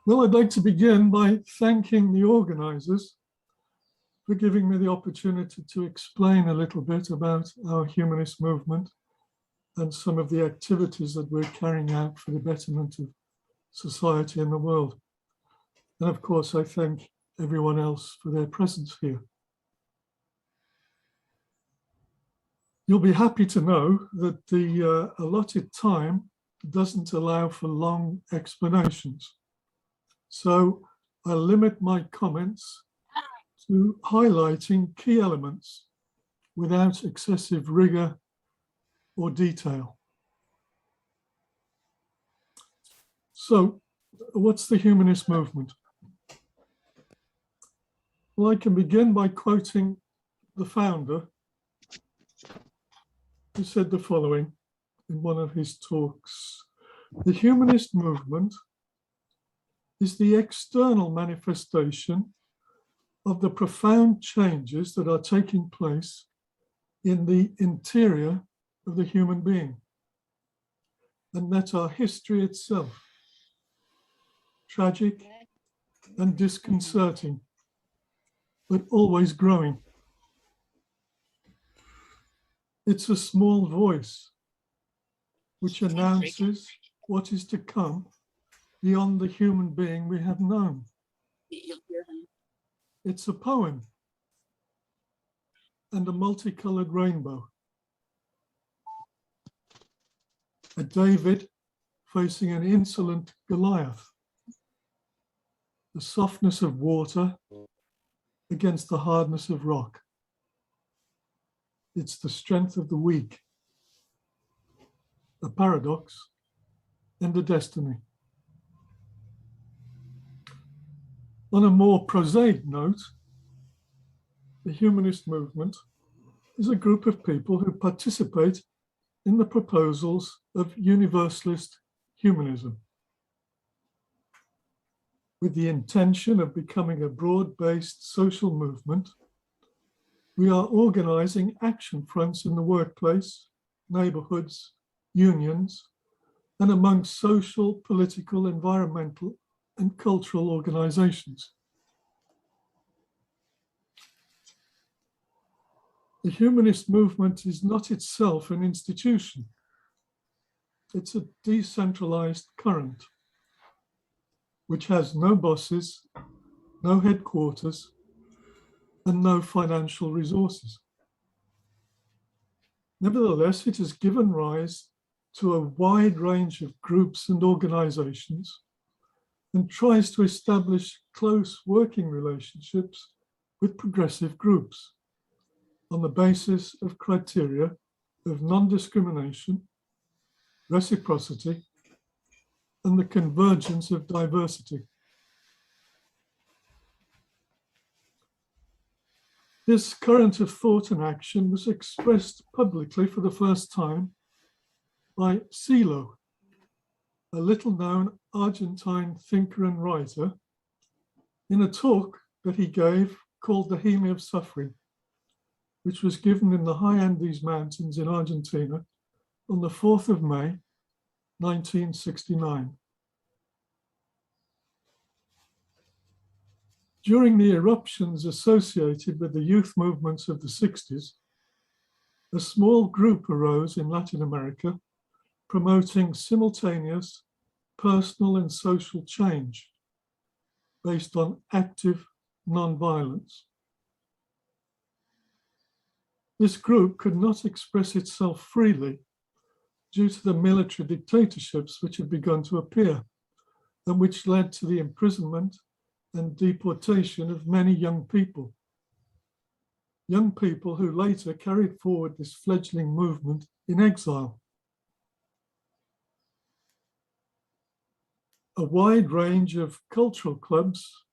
Well, I'd like to begin by thanking the organizers for giving me the opportunity to explain a little bit about our humanist movement and some of the activities that we're carrying out for the betterment of society and the world. And of course, I thank everyone else for their presence here. You'll be happy to know that the allotted time doesn't allow for long explanations. So I'll limit my comments to highlighting key elements without excessive rigor or detail. So, what's the humanist movement? Well, I can begin by quoting the founder, who said the following in one of his talks: "The humanist movement is the external manifestation of the profound changes that are taking place in the interior of the human being, and that our history itself, tragic and disconcerting, but always growing. It's a small voice which announces what is to come beyond the human being we have known. It's a poem and a multicolored rainbow. A David facing an insolent Goliath. The softness of water against the hardness of rock. It's the strength of the weak. A paradox and a destiny." On a more prosaic note, the humanist movement is a group of people who participate in the proposals of universalist humanism, with the intention of becoming a broad-based social movement. We are organizing action fronts in the workplace, neighborhoods, unions, and among social, political, environmental, and cultural organizations. The humanist movement is not itself an institution. It's a decentralized current, which has no bosses, no headquarters, and no financial resources. Nevertheless, it has given rise to a wide range of groups and organizations and tries to establish close working relationships with progressive groups on the basis of criteria of non-discrimination, reciprocity, and the convergence of diversity. This current of thought and action was expressed publicly for the first time by Silo, a little-known Argentine thinker and writer, in a talk that he gave called The Heme of Suffering, which was given in the high Andes Mountains in Argentina on the 4th of May, 1969. During the eruptions associated with the youth movements of the 60s, a small group arose in Latin America promoting simultaneous personal and social change based on active nonviolence. This group could not express itself freely due to the military dictatorships which had begun to appear and which led to the imprisonment and deportation of many young people who later carried forward this fledgling movement in exile. A wide range of cultural clubs,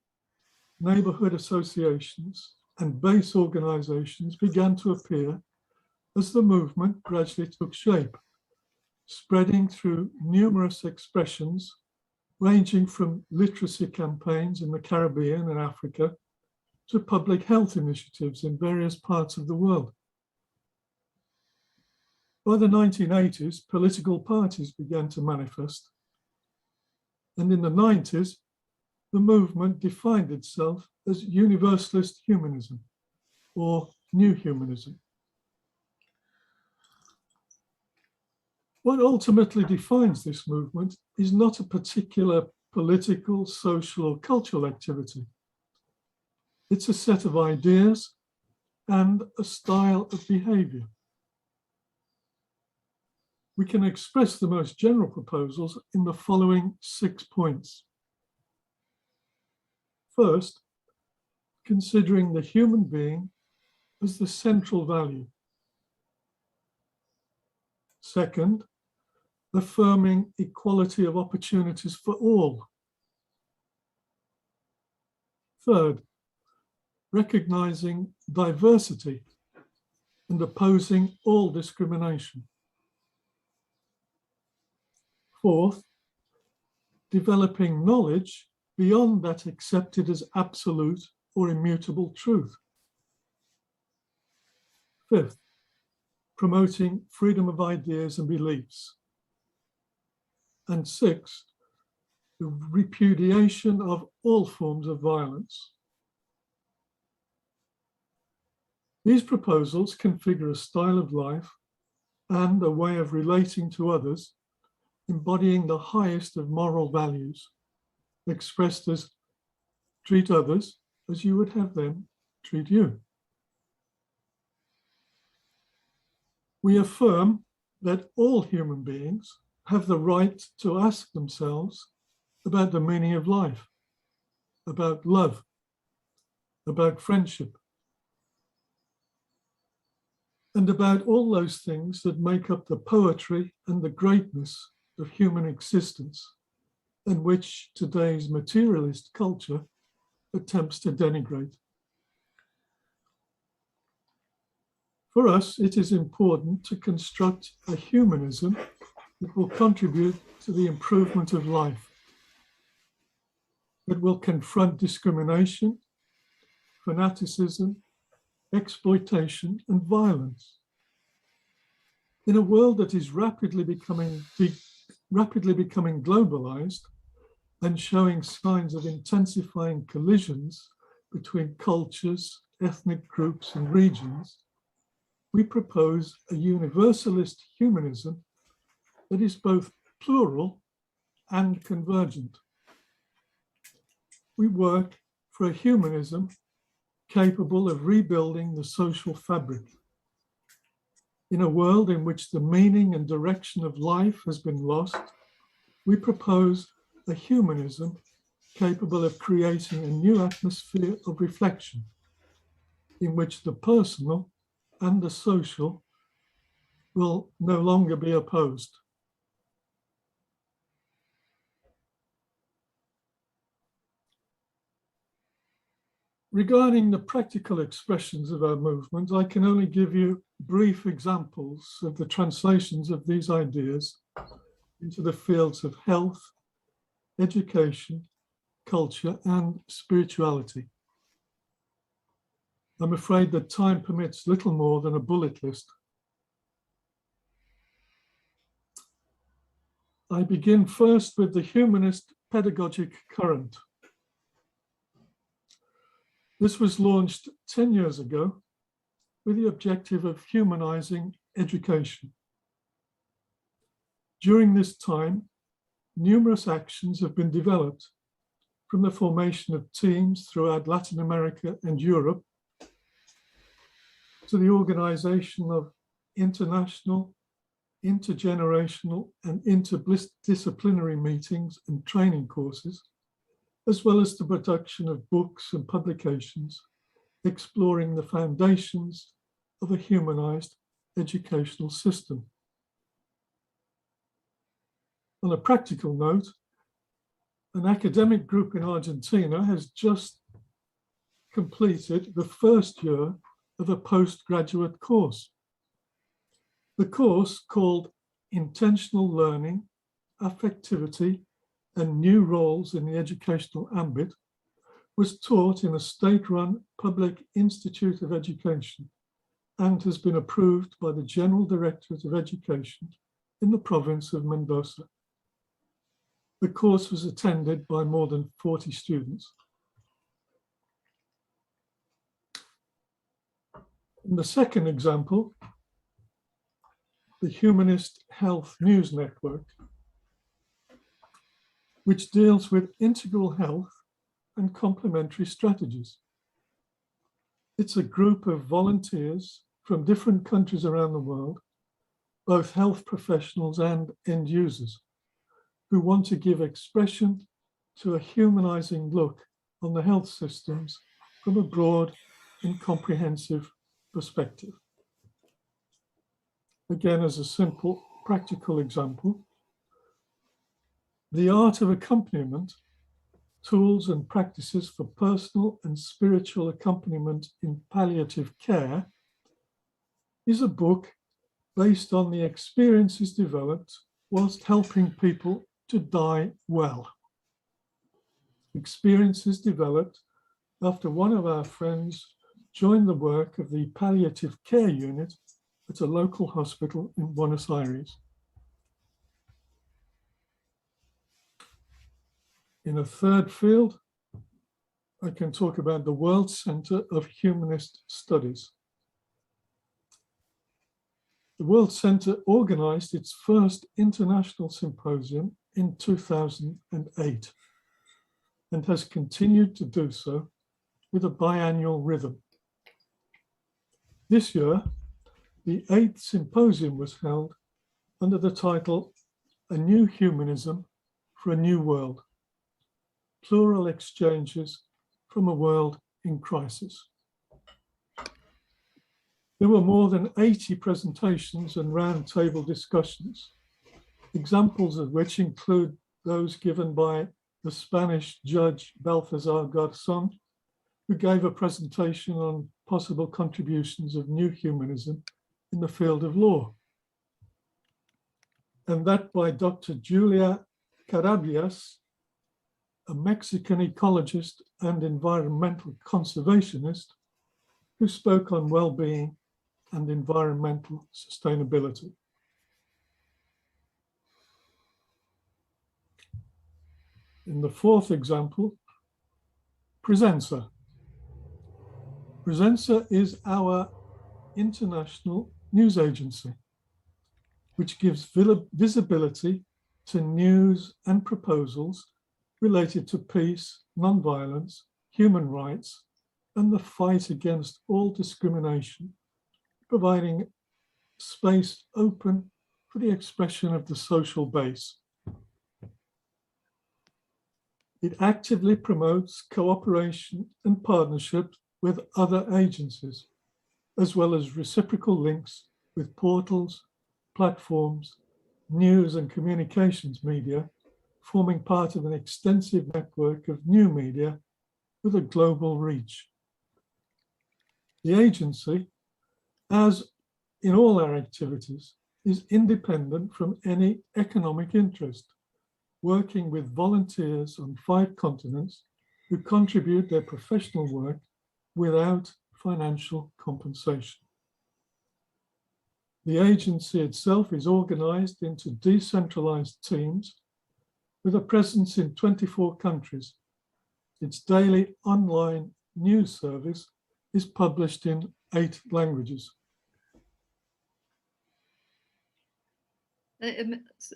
neighborhood associations, and base organizations began to appear as the movement gradually took shape, spreading through numerous expressions ranging from literacy campaigns in the Caribbean and Africa to public health initiatives in various parts of the world. By the 1980s, political parties began to manifest. And in the 90s, the movement defined itself as universalist humanism or new humanism. What ultimately defines this movement is not a particular political, social, or cultural activity. It's a set of ideas and a style of behavior. We can express the most general proposals in the following 6 points. First, considering the human being as the central value. Second, affirming equality of opportunities for all. Third, recognizing diversity and opposing all discrimination. Fourth, developing knowledge beyond that accepted as absolute or immutable truth. Fifth, promoting freedom of ideas and beliefs. And sixth, the repudiation of all forms of violence. These proposals configure a style of life and a way of relating to others, embodying the highest of moral values, expressed as treat others as you would have them treat you. We affirm that all human beings have the right to ask themselves about the meaning of life, about love, about friendship, and about all those things that make up the poetry and the greatness of human existence, and which today's materialist culture attempts to denigrate. For us, it is important to construct a humanism that will contribute to the improvement of life, that will confront discrimination, fanaticism, exploitation, and violence. In a world that is rapidly becoming globalized and showing signs of intensifying collisions between cultures, ethnic groups, and regions, we propose a universalist humanism that is both plural and convergent. We work for a humanism capable of rebuilding the social fabric. In a world in which the meaning and direction of life has been lost, we propose a humanism capable of creating a new atmosphere of reflection in which the personal and the social will no longer be opposed. Regarding the practical expressions of our movement, I can only give you brief examples of the translations of these ideas into the fields of health, education, culture, and spirituality. I'm afraid that time permits little more than a bullet list. I begin first with the humanist pedagogic current. This was launched 10 years ago with the objective of humanizing education. During this time, numerous actions have been developed, from the formation of teams throughout Latin America and Europe to the organization of international, intergenerational, and interdisciplinary meetings and training courses, as well as the production of books and publications exploring the foundations of a humanized educational system. On a practical note, an academic group in Argentina has just completed the first year of a postgraduate course. The course, called Intentional Learning, Affectivity, and New Roles in the Educational Ambit, was taught in a state-run public institute of education and has been approved by the General Directorate of Education in the province of Mendoza. The course was attended by more than 40 students. In the second example, the Humanist Health News Network, which deals with integral health and complementary strategies. It's a group of volunteers from different countries around the world, both health professionals and end users, who want to give expression to a humanizing look on the health systems from a broad and comprehensive perspective. Again, as a simple, practical example, the art of accompaniment, tools and practices for personal and spiritual accompaniment in palliative care, is a book based on the experiences developed whilst helping people to die well. Experiences developed after one of our friends joined the work of the palliative care unit at a local hospital in Buenos Aires. In a third field, I can talk about the World Center of Humanist Studies. The World Center organized its first international symposium in 2008 and has continued to do so with a biannual rhythm. This year, the 8th symposium was held under the title, A New Humanism for a New World, Plural Exchanges from a World in Crisis. There were more than 80 presentations and roundtable discussions, examples of which include those given by the Spanish judge Balthazar Garzón, who gave a presentation on possible contributions of new humanism in the field of law, and that by Dr. Julia Carabias, a Mexican ecologist and environmental conservationist, who spoke on well-being and environmental sustainability. In the fourth example, Pressenza. Pressenza is our international news agency, which gives visibility to news and proposals related to peace, nonviolence, human rights, and the fight against all discrimination, providing space open for the expression of the social base. It actively promotes cooperation and partnership with other agencies, as well as reciprocal links with portals, platforms, news and communications media, forming part of an extensive network of new media with a global reach. The agency, as in all our activities, is independent from any economic interest, working with volunteers on 5 continents who contribute their professional work without financial compensation. The agency itself is organized into decentralized teams with a presence in 24 countries. Its daily online news service is published in 8 languages.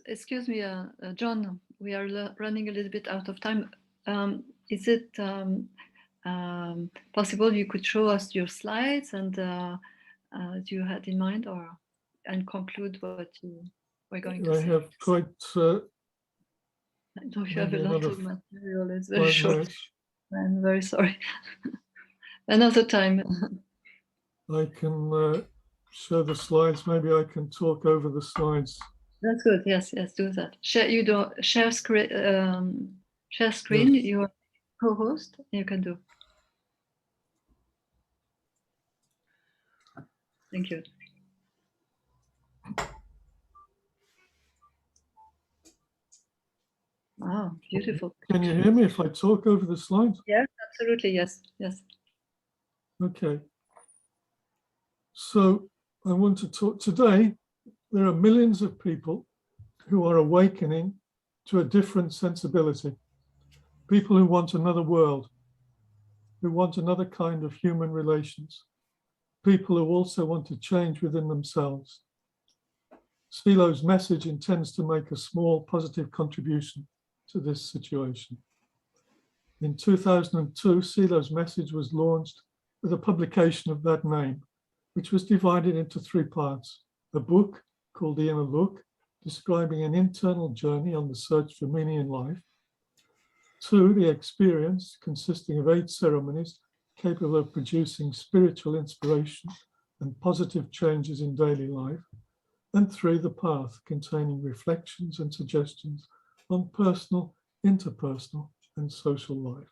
Excuse me, John, we are running a little bit out of time. Is it possible you could show us your slides and you had in mind, or and conclude what you were going to say? I have quite... I know you have a lot of material, it's very short. Minutes. I'm very sorry. Another time. I can show the slides. Maybe I can talk over the slides. That's good. Yes, yes, do that. Share screen. Yes. Your co-host. You can do. Thank you. Wow, beautiful. Can you hear me if I talk over the slides? Yes, absolutely. Yes, yes. Okay. So I want to talk today. There are millions of people who are awakening to a different sensibility. People who want another world, who want another kind of human relations. People who also want to change within themselves. CELO's message intends to make a small positive contribution to this situation. In 2002, CELO's message was launched with a publication of that name, which was divided into 3 parts. A book called The Inner Look, describing an internal journey on the search for meaning in life. 2, The Experience, consisting of 8 ceremonies capable of producing spiritual inspiration and positive changes in daily life. And 3, The Path, containing reflections and suggestions on personal, interpersonal, and social life.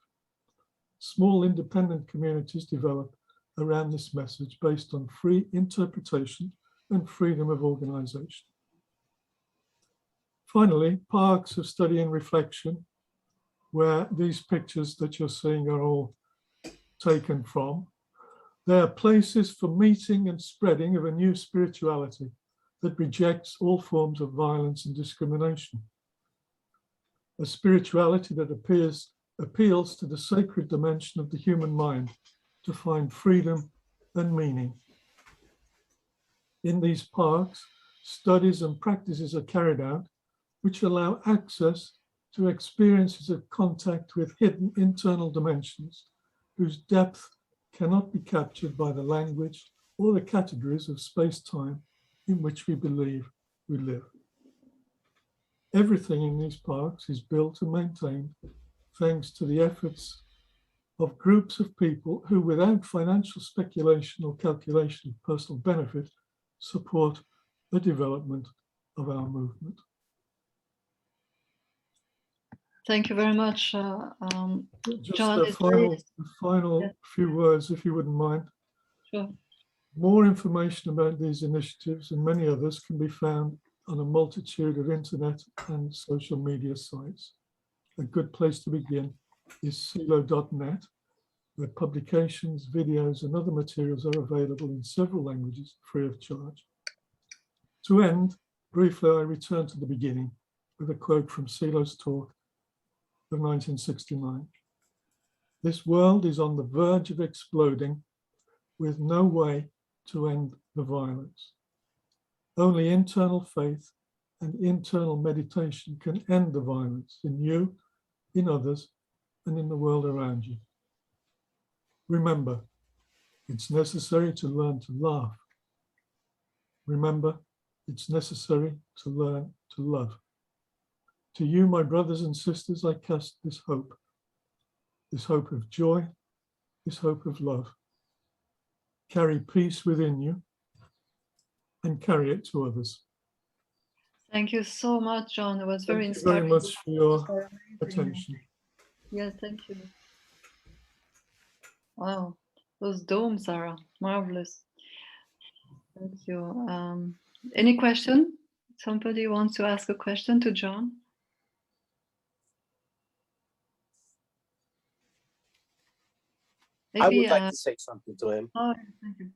Small independent communities develop around this message based on free interpretation and freedom of organization. Finally, parks of study and reflection, where these pictures that you're seeing are all taken from. They are places for meeting and spreading of a new spirituality that rejects all forms of violence and discrimination. A spirituality that appeals to the sacred dimension of the human mind to find freedom and meaning. In these parks, studies and practices are carried out which allow access to experiences of contact with hidden internal dimensions whose depth cannot be captured by the language or the categories of space-time in which we believe we live. Everything in these parks is built and maintained thanks to the efforts of groups of people who, without financial speculation or calculation of personal benefit, support the development of our movement. Thank you very much, Just Jon. a final Yeah. few words, if you wouldn't mind. Sure. More information about these initiatives and many others can be found on a multitude of internet and social media sites. A good place to begin is celo.net, where publications, videos, and other materials are available in several languages free of charge. To end, briefly, I return to the beginning with a quote from CELO's talk of 1969. This world is on the verge of exploding with no way to end the violence. Only internal faith and internal meditation can end the violence in you, in others, and in the world around you. Remember, it's necessary to learn to laugh. Remember, it's necessary to learn to love. To you, my brothers and sisters, I cast this hope of joy, this hope of love. Carry peace within you and carry it to others. Thank you so much, Jon. It was very inspiring. Thank you very much for your attention. Yes, thank you. Wow, those domes are marvelous. Thank you. Any question? Somebody wants to ask a question to Jon? I would like to say something to him. Oh, thank you.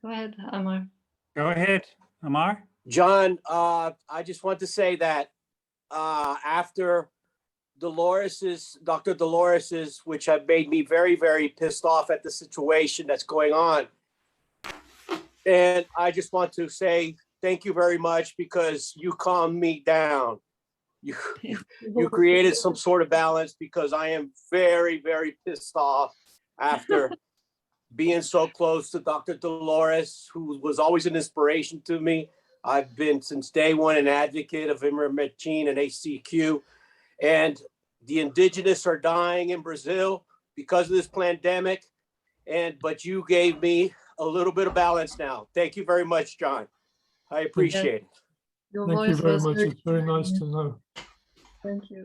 Go ahead, Amar. Go ahead, Amar. Jon, I just want to say that after Dr. Dolores's, which have made me very, very pissed off at the situation that's going on. And I just want to say thank you very much because you calmed me down. You created some sort of balance because I am very, very pissed off after being so close to Dr. Dolores, who was always an inspiration to me. I've been since day one an advocate of ivermectin and HCQ, and the indigenous are dying in Brazil because of this pandemic. But you gave me a little bit of balance now. Thank you very much, Jon. I appreciate it. Your Thank you voice very was much. It's very nice to know. Thank you.